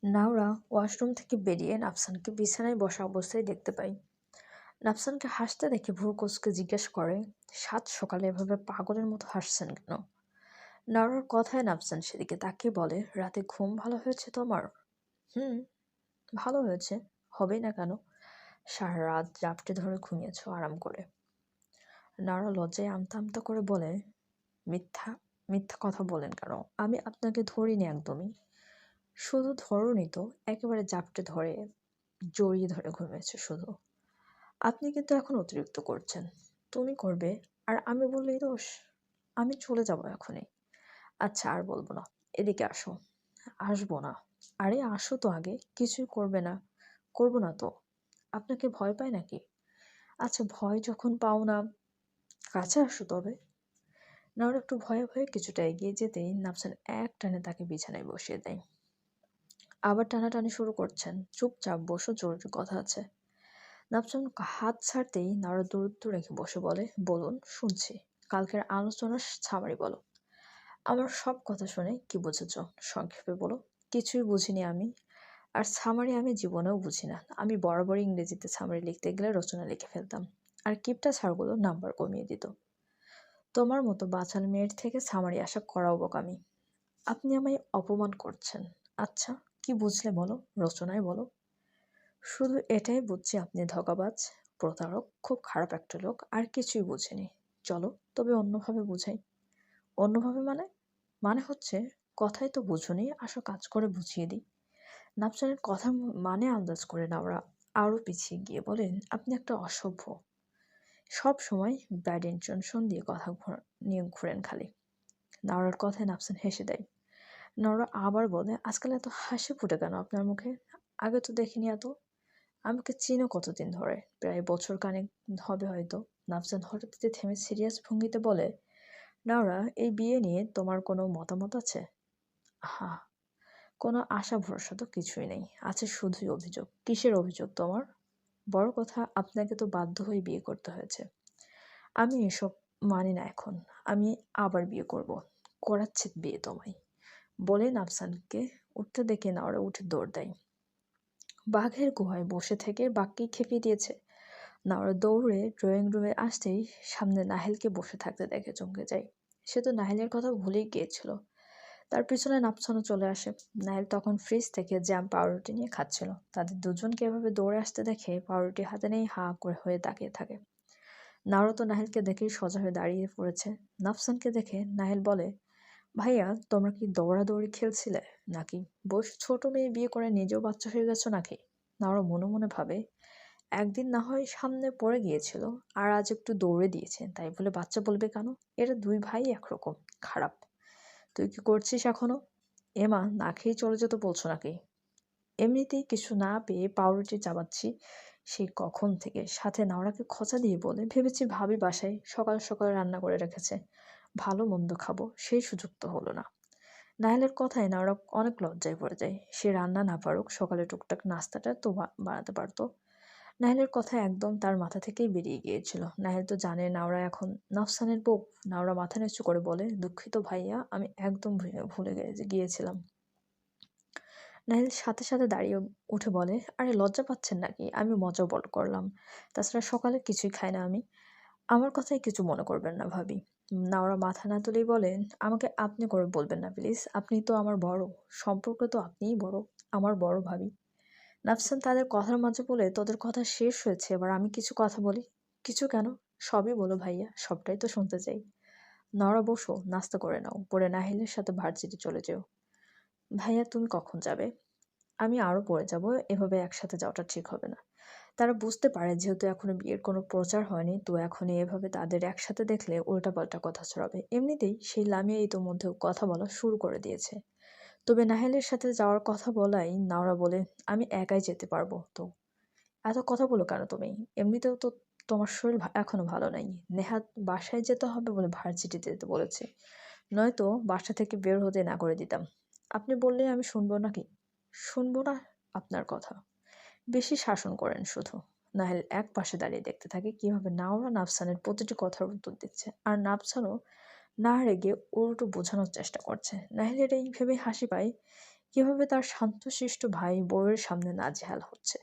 Naora washroom থেকে বেরিয়ে নাফসানকে বিছানায় বসা অবস্থায় দেখতে পাই। নাফসানকে হাসতে দেখে ভ্রু কুঁচকে জিজ্ঞেস করে, সাত সকালে এভাবে পাগলের মতো হাসছেন কেন? নাওরার কথায় নাফসান সেদিকে তাকিয়ে বলে, রাতে ঘুম ভালো হয়েছে তোমার? হুম, ভালো হয়েছে। হবেই না কেন? সারা রাত জাপটে ধরে ঘুমিয়েছ আরাম করে। নাওরা লজ্জায় আমতা আমতা করে বলে, মিথ্যা মিথ্যা কথা বলেন কেন? আমি আপনাকে ধরিনি একদমই। শুধু ধরুনি তো, একেবারে জাপটে ধরে জড়িয়ে ধরে ঘুমিয়েছে শুধু। আপনি কিন্তু এখন অতিরিক্ত করছেন। তুমি করবে আর আমি বললেই দোষ? আমি চলে যাব এখনই। আচ্ছা আর বলবো না। এদিকে আসো। আসবো না। আরে আসো তো আগে। কিছুই করবে না। করবো না তো। আপনাকে ভয় পায় নাকি? আচ্ছা ভয় যখন পাও না, কাছে আসো তবে। নাওর একটু ভয়ে ভয়ে কিছুটা এগিয়ে যেতেই নাফসান এক টানে তাকে বিছানায় বসিয়ে দেয়। আবার টানাটানি শুরু করছেন। চুপচাপ বসো, জরুরি কথা আছে। নাফসান হাত ছাড়তেই নাওরা দূরত্ব রেখে বসে বলে, বলুন, শুনছি। কালকের আলোচনার সামারি বলো। আমার সব কথা শুনে কি বুঝেছ? সংক্ষেপে বলো। কিছুই বুঝিনি আমি। আর সামারি আমি জীবনেও বুঝি না। আমি বরাবরই ইংরেজিতে সামারি লিখতে গেলে রচনা লিখে ফেলতাম। আর কিপটা ছাড়গুলো নাম্বার কমিয়ে দিত। তোমার মতো বাচাল মেয়ের থেকে সামারি আশা করাও বোকামি। আপনি আমায় অপমান করছেন। আচ্ছা, কি বুঝলে বলো, রচনায় বলো। শুধু এটাই বুঝছি আপনি ধোঁকাবাজ, প্রতারক, খুব খারাপ একটা লোক, আর কিছুই বুঝিনি। চলো তবে অন্যভাবে বুঝাই। অন্যভাবে মানে? মানে হচ্ছে, কথাই তো বুঝুনি, আসো কাজ করে বুঝিয়ে দিই। নাফসানের কথার মানে আন্দাজ করে নাওরা আরো পিছিয়ে গিয়ে বলেন, আপনি একটা অসভ্য। সব সময় ব্যাড ইন্টেনশন দিয়ে নিয়ে ঘুরেন খালি। নাওরার কথায় নাফসান হেসে দেয়। নরা আবার বলে, আজকাল এত হাসি ফুটে কেন আপনার মুখে? আগে তো দেখিনি এত। আমাকে চিনো কতদিন ধরে? প্রায় বছর খানেক হবে হয়তো। নাফসান হঠাৎ থেমে সিরিয়াস ভঙ্গিতে বলে, নাওরা, এই বিয়ে নিয়ে তোমার কোনো মতামত আছে? হা, কোনো আশা ভরসা তো কিছুই নেই, আছে শুধুই অভিযোগ। কিসের অভিযোগ তোমার? বড় কথা, আপনাকে তো বাধ্য হয়ে বিয়ে করতে হয়েছে। আমি এসব মানি না এখন। আমি আবার বিয়ে করব। করাচ্ছে বিয়ে তোমায়। বলে নাফসানকে উঠতে দেখে নাওরা উঠে দৌড় দেয়। বাঘের গুহায় বসে থেকে বাঘকেই খেপিয়ে দিয়েছে। নাওরা দৌড়ে ড্রয়িং রুমে আসতেই সামনে নাহেলকে বসে থাকতে দেখে চমকে যায়। সে তো নাহেলের কথা ভুলেই গিয়েছিল। তার পিছনে নাফসানও চলে আসে। নাহেল তখন ফ্রিজ থেকে জ্যাম পাউরুটি নিয়ে খাচ্ছিল। তাদের দুজনকে এভাবে দৌড়ে আসতে দেখে পাউরুটি হাতে নেই হা করে হয়ে তাকিয়ে থাকে। নাওরা তো নাহেলকে দেখেই সোজা হয়ে দাঁড়িয়ে পড়েছে। নাফসানকে দেখে নাহেল বলে, ভাইয়া, তোমরা কি দৌড়াদৌড়ি খেলছিলে নাকি? বয়স ছোট মেয়ে বিয়ে করে নিজেও বাচ্চা হয়ে গেছো নাকি? নাওরা মনে মনে ভাবে, একদিন না হয় সামনে পড়ে গিয়েছিল, আর আজ একটু দৌড়ে দিয়েছে, তাই বলে বাচ্চা বলবে কেন? এরা দুই ভাই একরকম খারাপ। তুই কি করছিস এখনো? এমা না খেয়ে চলে যেতে বলছো নাকি? এমনিতেই কিছু না পেয়ে পাউরুটি চাবাচ্ছি সেই কখন থেকে। সাথে নাওরাকে খোঁচা দিয়ে বলে, ভেবেছি ভাবি বাসায় সকাল সকাল রান্না করে রেখেছে, ভালো মন্দ খাবো, সেই সুযোগ তো হলো না। নাহলের কথায় নাওরা অনেক লজ্জায় পড়ে যায়। সে রান্না না পারুক, সকালে টুকটাক নাস্তাটা তো বানাতে পারতো। নাহলের কথা একদম তার মাথা থেকেই বেরিয়ে গিয়েছিল। নাহল তো জানে নাওরা এখন নফসানের বউ। নাওরা মাথা নিচু করে বলে, দুঃখিত ভাইয়া, আমি একদম ভুলে গিয়েছিলাম। নাহিল সাথে সাথে দাঁড়িয়ে উঠে বলে, আরে লজ্জা পাচ্ছেন নাকি? আমি মজা বল করলাম। তাছাড়া সকালে কিছুই খাই না আমি। আমার কথায় কিছু মনে করবেন না ভাবি। নাওরা মাথা না তুলেই বলেন, আমাকে আপনি করে বলবেন না প্লিজ। আপনি তো আমার বড়। সম্পর্ক তো আপনিই বড়। আমার বড় ভাবি। নাফসান তাদের কথার মাঝে বলে, তোদের কথা শেষ হয়েছে, এবার আমি কিছু কথা বলি। কিছু কেন? সবই বলো ভাইয়া, সবটাই তো শুনতে চাই। নড়া, বসো, নাস্তা করে নাও, পরে নাহিলের সাথে ভার্সিটি চলে যেও। ভাইয়া তুমি কখন যাবে? আমি আরো পড়ে যাব। এভাবে একসাথে যাওয়াটা ঠিক হবে না। তারা বুঝতে পারে যেহেতু এখনো বিয়ের কোনো প্রচার হয়নি, তো এখনই এভাবে তাদের একসাথে দেখলে উল্টাপাল্টা কথা ছড়াবে। এমনিতেই সেই লামিয়া ইতোমধ্যে কথা বলা শুরু করে দিয়েছে। তবে নাহেলের সাথে যাওয়ার কথা বলাই নাওরা বলে, আমি একাই যেতে পারবো তো। এত কথা বলো কেন তুমি? এমনিতেও তো তোমার শরীর এখনো ভালো নাই। নেহাত বাসায় যেতে হবে বলে ভার্সিটিতে যেতে বলেছে, নয়তো বাসা থেকে বের হতে না করে দিতাম। আপনি বললে আমি শুনবো নাকি? শুনবো না আপনার কথা। বেশি শাসন করেন শুধু। নাহেল এক পাশে দাঁড়িয়ে দেখতে থাকে কিভাবে নাওরা নাফসানের প্রতিটি কথার উত্তর দিচ্ছে, আর নাফসানও না রেগে উল্টো বোঝানোর চেষ্টা করছে। নাহিলের এই ভেবে হাসি পায়, কিভাবে তার শান্তশিষ্ট ভাই বউয়ের সামনে নাজেহাল হচ্ছে।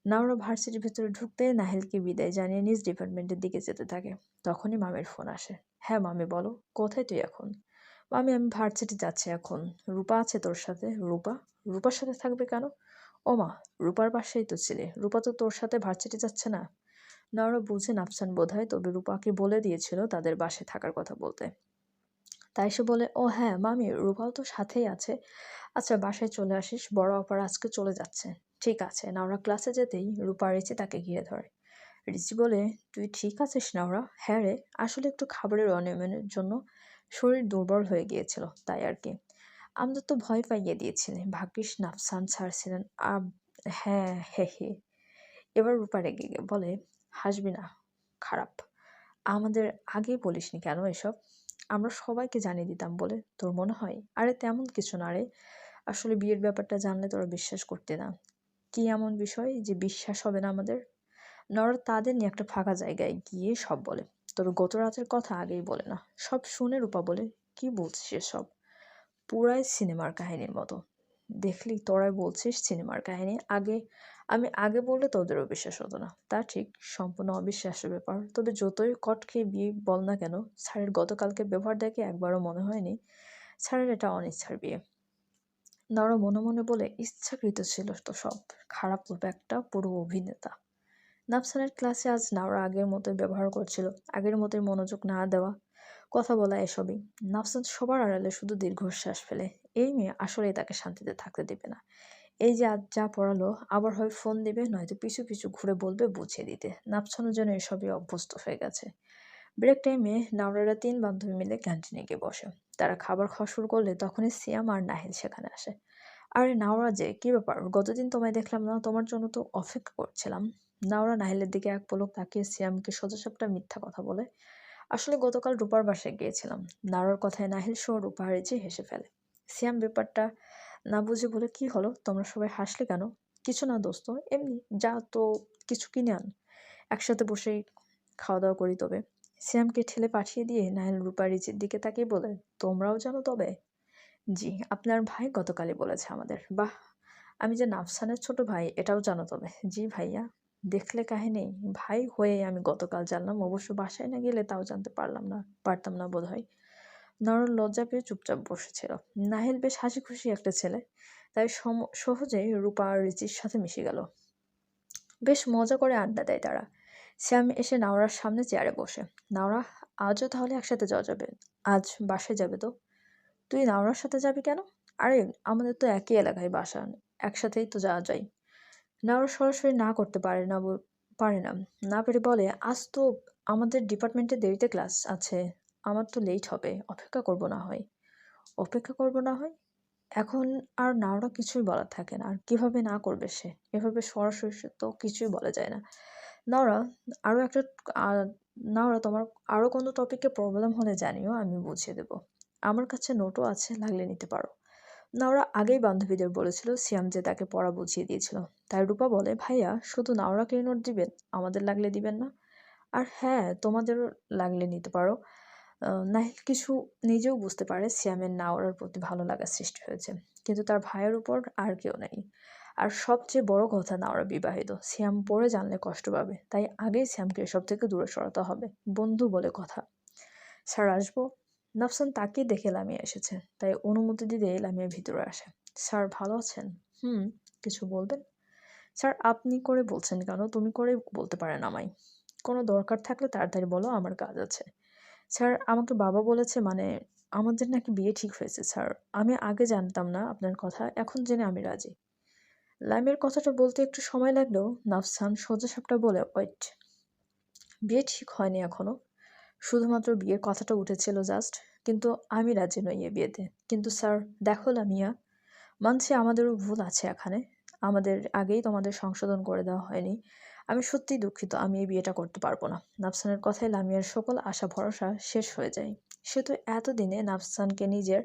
নাওরা ভার্সিটির ভেতরে ঢুকতে নাহিলকে বিদায় জানিয়ে নিজ ডিপার্টমেন্টের দিকে যেতে থাকে। তখনই মামির ফোন আসে। হ্যাঁ মামি বলো, কোথায় তুই এখন? মামি আমি ভার্সিটি যাচ্ছি এখন। রূপা আছে তোর সাথে? রূপা? রূপার সাথে থাকবে কেন? ও মা, রূপার বাসায় তো ছিলে, রূপা তো তোর সাথে ভার্সিটি যাচ্ছে না। নাওরা বুঝে নাফসান বোধহয়, তবে রূপাকে বলে দিয়েছিল তাদের বাসায় থাকার কথা বলতে। তাই সে বলে, ও হ্যাঁ মামি, রূপাও তো সাথেই আছে। আচ্ছা বাসায় চলে আসিস, বড় অপার আজকে চলে যাচ্ছে। ঠিক আছে। নাওরা ক্লাসে যেতেই রূপা রিচি তাকে ঘিরে ধরে। রিচি বলে, তুই ঠিক আছিস নাওরা? হ্যাঁ রে, আসলে একটু খাবারের অনিয়মের জন্য শরীর দুর্বল হয়ে গিয়েছিল, তাই আর কি। আমাদের তো ভয় পাইয়ে দিয়েছিলে, ভাগ্যিস নাফসান স্যার ছিলেন। হ্যাঁ হে হে। এবার রূপা রেগে বলে, হাসবি না, খারাপ। আমাদের আগেই বলিসনি কেন এসব? আমরা সবাইকে জানিয়ে দিতাম বলে তোর মনে হয়? আরে তেমন কিছু না রে, আসলে বিয়ের ব্যাপারটা জানলে তোরা বিশ্বাস করতে না। কি এমন বিষয় যে বিশ্বাস হবে না আমাদের? নর তাদের নিয়ে একটা ফাঁকা জায়গায় গিয়ে সব বলে, তবে গত রাতের কথা আগেই বলে না। সব শুনে রূপা বলে, কি বলছিস এসব? পুরাই সিনেমার কাহিনীর মতো। দেখলি, তোরাই বলছিস সিনেমার কাহিনী। আমি আগে বললে তোদেরও বিশ্বাস হতো না। তা ঠিক, সম্পূর্ণ অবিশ্বাস্য ব্যাপার। তবে যতই কট খেয়ে বিয়ে বল না কেন, স্যারের গতকালকে ব্যবহার দেখে একবারও মনে হয়নি স্যারের এটা অনিচ্ছার বিয়ে। নর মনে মনে বলে, ইচ্ছাকৃত ছিল তো সব। খারাপ লোক একটা, পুরো অভিনেতা। নাফসানের ক্লাসে আজ নাওরা আগের মতোই ব্যবহার করছিল, আগের মতোই মনোযোগ না দেওয়া, কথা বলা, এসবই। নাফসান সবার আড়ালে শুধু দীর্ঘশ্বাস ফেলে। এই মেয়ে আসলেই তাকে শান্তিতে থাকতে দেবে না। এই যে আজ যা পড়ালো, আবার হয় ফোন দিবে, নয়তো পিছু পিছু ঘুরে বলবে বুঝিয়ে দিতে। নাফসানের জন্য এসবই অভ্যস্ত হয়ে গেছে। ব্রেক টাইমে নাওরারা 3 বান্ধবী মিলে ক্যান্টিনে গিয়ে বসে। তারা খাবার খাওয়া শুরু করলে তখনই সিয়াম আর নাহিল সেখানে আসে। আরে নাওরা যে, কি ব্যাপার? গতদিন তোমায় দেখলাম না, তোমার জন্য তো অপেক্ষা করছিলাম। নাওরা নাহিলের দিকে এক পলক তাকিয়ে সিয়ামকে সোজাসাপটা মিথ্যা কথা বলে, আসলে গতকাল রূপার বাসায় গিয়েছিলাম। নাওরার কথায় নাহিল সহ রূপা হারিচে হেসে ফেলে। সিয়াম ব্যাপারটা না বুঝে বলে, কি হলো, তোমরা সবাই হাসলে কেন? কিছু না দোস্ত, এমনি। যা তো কিছু কিনে আন, একসাথে বসে খাওয়া দাওয়া করি তবে। সিয়ামকে ঠেলে পাঠিয়ে দিয়ে নাহিল রূপা রিচির দিকে তাকিয়ে বলে, তোমরাও জানো তবে? জি, আপনার ভাই গতকালই বলেছে আমাদের। বাহ! আমি যে নাফসানের ছোট ভাই এটাও জানো তবে? জি ভাইয়া। দেখলে কাহিনী, ভাই হয়ে আমি গতকাল জানলাম, অবশ্য বাসায় না গেলে তাও জানতে পারতাম না বোধহয়। নরল লজ্জা পেয়ে চুপচাপ বসেছিল। নাহিল বেশ হাসি খুশি একটা ছেলে, তাই সহজেই রূপা আর রিচির সাথে মিশে গেল। বেশ মজা করে আড্ডা দেয় তারা। শ্যাম এসে নাওরার সামনে চেয়ারে বসে। নাওরা, আজও তাহলে একসাথে যাওয়া যাবে? আজ বাসায় যাবে তো? তুই নাওরার সাথে যাবি কেন? আরে আমাদের তো একই এলাকায় বাসা, একসাথেই তো যাওয়া যায়। নাওরা সরাসরি না করতে পারে না। না পেরে বলে, আজ তো আমাদের ডিপার্টমেন্টে দেরিতে ক্লাস আছে, আমার তো লেট হবে, অপেক্ষা করব না হয়। অপেক্ষা করব না হয়? এখন আর নাওরা কিছুই বলার থাকে না। আর কিভাবে না করবে সে? এভাবে সরাসরি তো কিছুই বলা যায় না। নাওরা, আরো একটা আহ, নাওরা, তোমার আরো কোনো টপিকে প্রবলেম হলে জানিও, আমি বুঝিয়ে দেবো। আমার কাছে নোটও আছে, লাগলে নিতে পারো। নাওরা আগেই বান্ধবীদের বলেছিল সিয়াম যে তাকে পড়া বুঝিয়ে দিয়েছিল। তাই রূপা বলে, ভাইয়া শুধু নাওরাকে নোট দিবেন, আমাদের লাগলে দিবেন না? আর হ্যাঁ, তোমাদেরও লাগলে নিতে পারো। নাহিল কিছু নিজেও বুঝতে পারে সিয়ামের নাওরার প্রতি ভালো লাগা সৃষ্টি হয়েছে, কিন্তু তার ভাইয়ের উপর আর কেউ নেই। আর সবচেয়ে বড় কথা, নাওরা বিবাহিত, সিয়াম পড়ে জানলে কষ্ট পাবে, তাই আগেই সিয়ামকে এসব থেকে দূরে সরাতে হবে। বন্ধু বলে কথা। স্যার আসবো? নাফসান তাকিয়ে দেখে লামিয়া এসেছে, তাই অনুমতি দিতে লামিয়া ভিতরে আসে। স্যার ভালো আছেন? হুম। কিছু বলবেন? স্যার আপনি করে বলছেন কেন? তুমি করে বলতে পারেন আমায়। কোনো দরকার থাকলে তাড়াতাড়ি বলো, আমার কাজ আছে। স্যার আমাকে বাবা বলেছে, মানে আমাদের নাকি বিয়ে ঠিক হয়েছে স্যার। আমি আগে জানতাম না আপনার কথা, এখন জেনে আমি রাজি। লাইমের কথাটা বলতে একটু সময় লাগলেও নাফসান সোজাসাপটা বলে, ওয়েট, বিয়ে ঠিক হয়নি এখনো, শুধুমাত্র বিয়ের কথাটা উঠেছিল জাস্ট। কিন্তু আমি রাজি নই এ বিয়েতে। কিন্তু স্যার দেখো লামিয়া, মানছি আমাদেরও ভুল আছে এখানে, আমাদের আগেই তোমাদের সংশোধন করে দেওয়া হয়নি। আমি সত্যিই দুঃখিত, আমি এই বিয়েটা করতে পারবো না। নাফসানের কথায় লামিয়ার সকল আশা ভরসা শেষ হয়ে যায়। সে তো এতদিনে নাফসানকে নিজের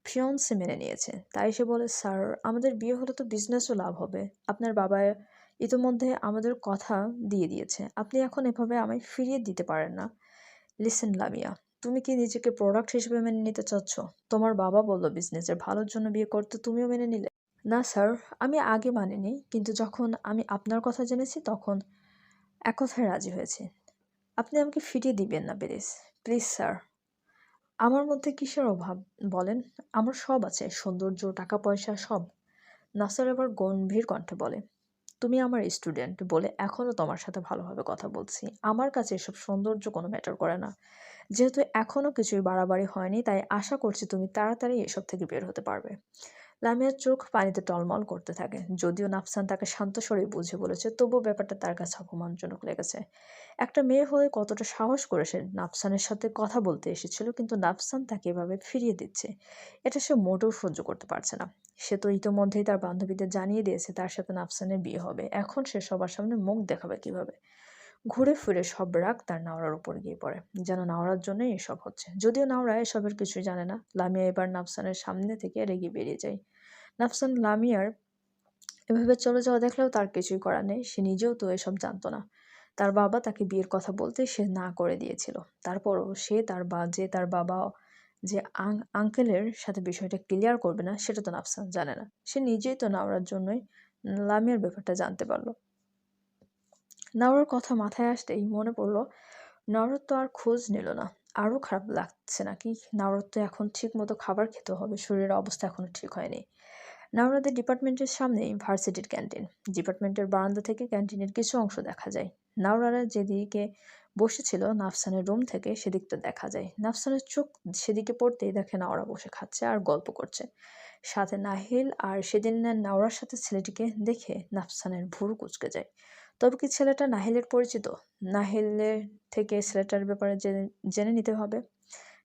ফিয়ন্সে মেনে নিয়েছে, তাই সে বলে, স্যার আমাদের বিয়ে হলে তো বিজনেসও লাভ হবে। আপনার বাবা ইতোমধ্যে আমাদের কথা দিয়ে দিয়েছে, আপনি এখন এভাবে আমায় ফিরিয়ে দিতে পারেন না। লিসেন লামিয়া, তুমি কি নিজেকে প্রোডাক্ট হিসেবে মেনে নিতে চাচ্ছ? তোমার বাবা বলল বিজনেসের ভালোর জন্য বিয়ে করতে, তুমিও মেনে নিলে? না স্যার, আমি আগে মানিনি, কিন্তু যখন আমি আপনার কথা জেনেছি তখন এক কথায় রাজি হয়েছি। আপনি আমাকে ফিরিয়ে দিবেন না প্লিজ। Please sir. আমার মধ্যে কিসের অভাব বলেন? আমার সব আছে, সৌন্দর্য, টাকা পয়সা সব। নাসার এবার গম্ভীর কণ্ঠে বলে, তুমি আমার স্টুডেন্ট বলে এখনও তোমার সাথে ভালোভাবে কথা বলছি। আমার কাছে এসব সৌন্দর্য কোনো ম্যাটার করে না। যেহেতু এখনও কিছুই বাড়াবাড়ি হয়নি, তাই আশা করছি তুমি তাড়াতাড়ি এসব থেকে বের হতে পারবে। লামিয়ার চোখ পানিতে টলমল করতে থাকে। যদিও নাফসান তাকে শান্ত স্বরেই বুঝে বলেছে, তবুও ব্যাপারটা তার কাছে অপমানজনক লেগেছে। একটা মেয়ে হয়ে কতটা সাহস করে সে নাফসানের সাথে কথা বলতে এসেছিল, কিন্তু নাফসান তাকে এভাবে ফিরিয়ে দিচ্ছে, এটা সে মোটেও সহ্য করতে পারছে না। সে তো ইতোমধ্যেই তার বান্ধবীদের জানিয়ে দিয়েছে তার সাথে নাফসানের বিয়ে হবে। এখন সে সবার সামনে মুখ দেখাবে কিভাবে? ঘুরে ফিরে সব রাগ তার নাওরার উপর গিয়ে পড়ে, যেন নাওরার জন্যই এসব হচ্ছে। যদিও নাওরা এসবের কিছুই জানে না। লামিয়া এবার নাফসানের সামনে থেকে রেগে বেরিয়ে যায়। নাফসান লামিয়ার এভাবে চলে যাওয়া দেখলেও তার কিছুই করার নেই। সে নিজেও তো এসব জানতো না। তার বাবা তাকে বিয়ের কথা বলতে সে না করে দিয়েছিল। তারপরও সে তার বাবা যে আঙ্কেলের সাথে বিষয়টা ক্লিয়ার করবে না, সেটা তো নাফসান জানে না। সে নিজেই তো নাওরার জন্যই লামিয়ার ব্যাপারটা জানতে পারলো। নাওরার কথা মাথায় আসতেই মনে পড়ল, নাওরার তো আর খোঁজ নিল না। আরও খারাপ লাগছে নাকি? নাওরার তো এখন ঠিক মতো খাবার খেতে হবে, শরীরের অবস্থা এখনো ঠিক হয়নি। নাওরাদের ডিপার্টমেন্টের সামনেই ভার্সিটির ক্যান্টিন। ডিপার্টমেন্টের বারান্দা থেকে ক্যান্টিনের কিছু অংশ দেখা যায়। নাওরারা যেদিকে বসেছিল নাফসানের রুম থেকে সেদিকটা দেখা যায়। নাফসানের চোখ সেদিকে পড়তেই দেখে নাওরা বসে খাচ্ছে আর গল্প করছে, সাথে নাহিল। আর সেদিন নাওরার সাথে ছেলেটিকে দেখে নাফসানের ভুরু কুঁচকে যায়। তবে কি ছেলেটা নাহিলের পরিচিত? নাহিলের থেকে ছেলেটার ব্যাপারে জেনে নিতে হবে।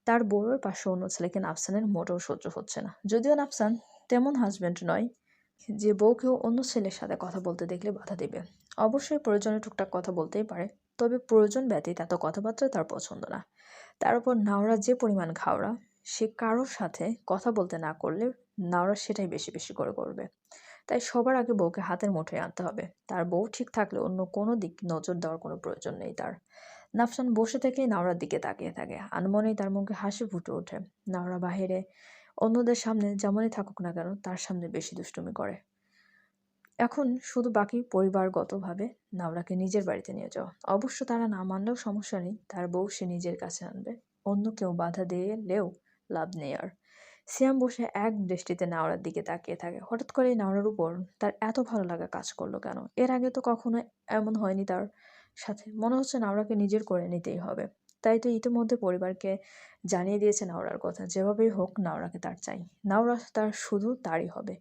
তার বউয়ের পাশে অন্য ছেলেকে নাফসানের মোটেও সহ্য হচ্ছে না। যদিও নাফসান তেমন হাজব্যান্ড নয় যে বউকেও অন্য ছেলের সাথে কথা বলতে দেখলে বাধা দেবে। অবশ্যই প্রয়োজনে টুকটাক কথা বলতেই পারে, তবে প্রয়োজন ব্যতীত এত কথাবার্তা তার পছন্দ না। তার উপর নাওরা যে পরিমাণ ঘাওড়া, সে কারোর সাথে কথা বলতে না করলে নাওরা সেটাই বেশি বেশি করে করবে। তাই সবার আগে বউকে হাতের মুঠোয় আনতে হবে। তার বউ ঠিক থাকলে অন্য কোনো দিক নজর দেওয়ার কোনো প্রয়োজন নেই তার। নাফসান বসে থেকেই নাওরার দিকে তাকিয়ে থাকে। আনমনেই তার মুখে হাসি ফুটে ওঠে। নাওরা বাহিরে অন্যদের সামনে যেমনই থাকুক না কেন, তার সামনে বেশি দুষ্টুমি করে। এখন শুধু বাকি পরিবারগতভাবে নাওরাকে নিজের বাড়িতে নিয়ে যাওয়া। অবশ্য তারা না মানলেও সমস্যা নেই, তার বউ সে নিজের কাছে আনবে। অন্য কেউ বাধা দিলেও লাভ নেই আর। সিয়াম বসে এক দৃষ্টিতে নাওরার দিকে তাকিয়ে থাকে। হঠাৎ করে নাওরার উপর তার এত ভালো লাগা কাজ করলো কেন? এর আগে তো কখনো এমন হয়নি তার সাথে। মনে হচ্ছে নাওরাকে নিজের করে নিতেই হবে। তাই তো ইতিমধ্যে পরিবারকে জানিয়ে দিয়েছে নাওরার কথা। যেভাবেই হোক নাওরাকে তার চাই। নাওরা তার শুধু তারই হবে।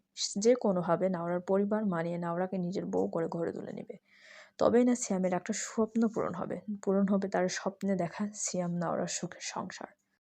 যে কোনোভাবে নাওরার পরিবার মানিয়ে নাওরাকে নিজের বউ করে ঘরে তুলে নেবে। তবেই না সিয়ামের একটা স্বপ্ন পূরণ হবে। পূরণ হবে তার স্বপ্নে দেখা সিয়াম নাওরার সুখের সংসার।